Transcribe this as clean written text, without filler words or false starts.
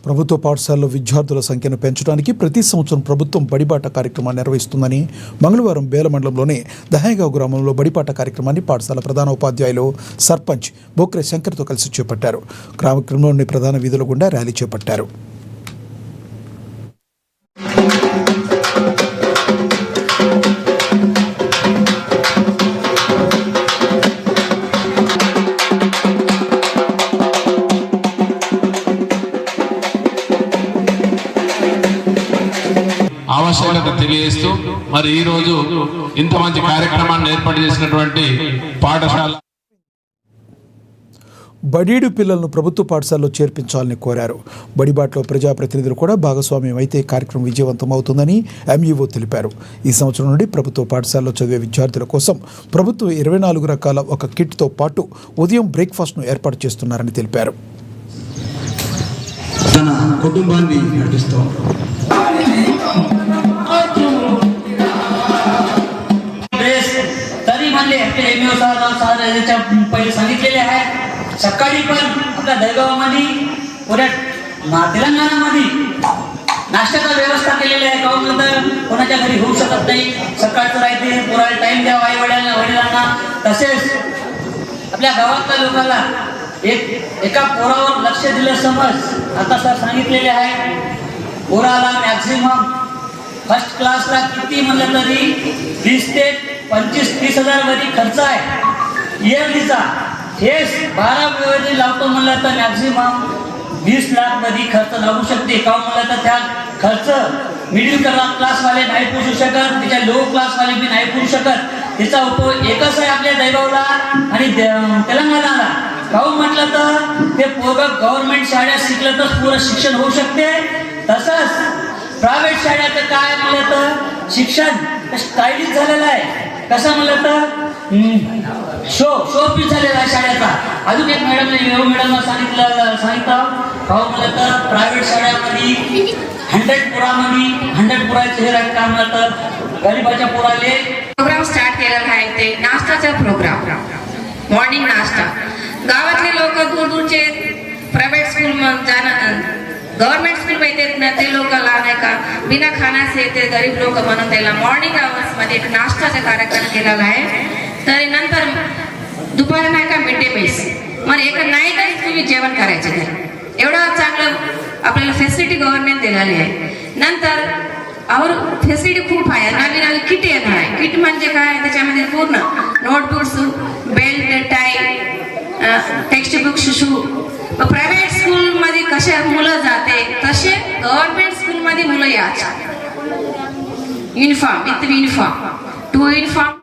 ప్రభుత్వ పాఠశాలలో విద్యార్థుల సంఖ్యను పెంచడానికి ప్రతి సంవత్సరం ప్రభుత్వం బడిబాట కార్యక్రమాన్ని నిర్వహిస్తుందని మంగళవారం బేల మండలంలోని దహేగావ్ గ్రామంలో బడిబాట కార్యక్రమాన్ని పాఠశాల ప్రధాన ఉపాధ్యాయులు సర్పంచ్ బోక్రే శంకర్తో కలిసి చేపట్టారు. గ్రామంలోని ప్రధాన వీధుల గుండా ర్యాలీ చేపట్టారు. ఆవశ్యకత తెలియజేస్తూ మరి ఈ రోజు ఇంత మంచి కార్యక్రమాన్ని ఏర్పాటు చేసినటువంటి పాఠశాల బడీడు పిల్లలను ప్రభుత్వ పాఠశాలలో చేర్పించాలని కోరారు. బడిబాట్లో ప్రజాప్రతినిధులు కూడా భాగస్వామ్యం అయితే కార్యక్రమం విజయవంతం అవుతుందని ఎంఈఓ తెలిపారు. ఈ సంవత్సరం నుండి ప్రభుత్వ పాఠశాలలో చదివే విద్యార్థుల కోసం ప్రభుత్వం 24 రకాల ఒక కిట్తో పాటు ఉదయం బ్రేక్ఫాస్ట్ను ఏర్పాటు చేస్తున్నారని తెలిపారు. తన కుటుంబాన్ని నడిపిస్తూ पहिले सांगितलेले आहे. सकाळी पण आपल्या दहगावामध्ये पुऱ्या तेलंगणामध्ये नाश्त्याचा व्यवस्था केलेली आहे. गावामध्ये कोणाच्या घरी होऊ शकत नाही. सकाळचं राहते, पुराला टाइम द्यावा आई वडिलांना. तसेच आपल्या गावातल्या लोकांना एका पोरावर लक्ष दिलं समज. आता सर सांगितलेले आहे पोराला मॅक्झिमम फर्स्ट क्लासला किती म्हणलं तरी 20 ते 25-30 हजार वरी खर्च आहे इयरलीचा. हे 12 वेळी लावतो म्हणलं तर मॅक्झिमम 20 लाख मध्ये खर्च लागू शकते. का म्हणलं तर त्या खर्च मिडल क्लासवाले नाही पुरू शकत, त्याच्या लो क्लासवाले बी नाही पुरू शकत. त्याचा उपयोग एकच आहे आपल्या दैगावला आणि तेलंगणाला. काहून म्हटलं तर ते पोरं गव्हर्नमेंट शाळेत शिकलं तर पुरं शिक्षण होऊ शकते. तसंच प्रायव्हेट शाळेचं काय म्हणलं तर शिक्षण स्टायलिश झालेलं आहे. कसं म्हणलं तर शो पीस झालेला आहे शाळेचा. अजून एक मॅडमला सांगितलं भाऊ म्हणलं तर प्रायव्हेट शाळेमध्ये 100 पुरामध्ये 100 पुरायचं हे राहत का म्हणलं तर गरीबाच्या पुराले प्रोग्राम स्टार्ट केलेला आहे. ते नाश्ताचा प्रोग्राम, मॉर्निंग नाश्ता. गावातले लोक दूरचे प्रायव्हेट स्कूल जाणं गव्हर्नमेंट स्कूल मध्ये ते लोकांना नाही का बिना खाण्याचे ते गरीब लोक म्हणून त्याला मॉर्निंग आवर्स मध्ये एक नाश्ताचा कार्यक्रम केलेला आहे. तरी नंतर दुपारी नाही का मिड डे मील्स मग एक नाही तरी तुम्ही जेवण करायचे घरी. एवढं चांगलं आपल्याला फॅसिलिटी गव्हर्नमेंट दिलेली आहे. नंतर और फॅसिलिटी खूप आहे. नवीन किट येणार आहे. किट म्हणजे काय, त्याच्यामध्ये पूर्ण notebooks, belt, tie, text book, shoe. Private school मध्ये कसे मुलं जाते तसे गव्हर्नमेंट स्कूल मध्ये मुलं यायचे. Uniform with uniform, 2 uniform.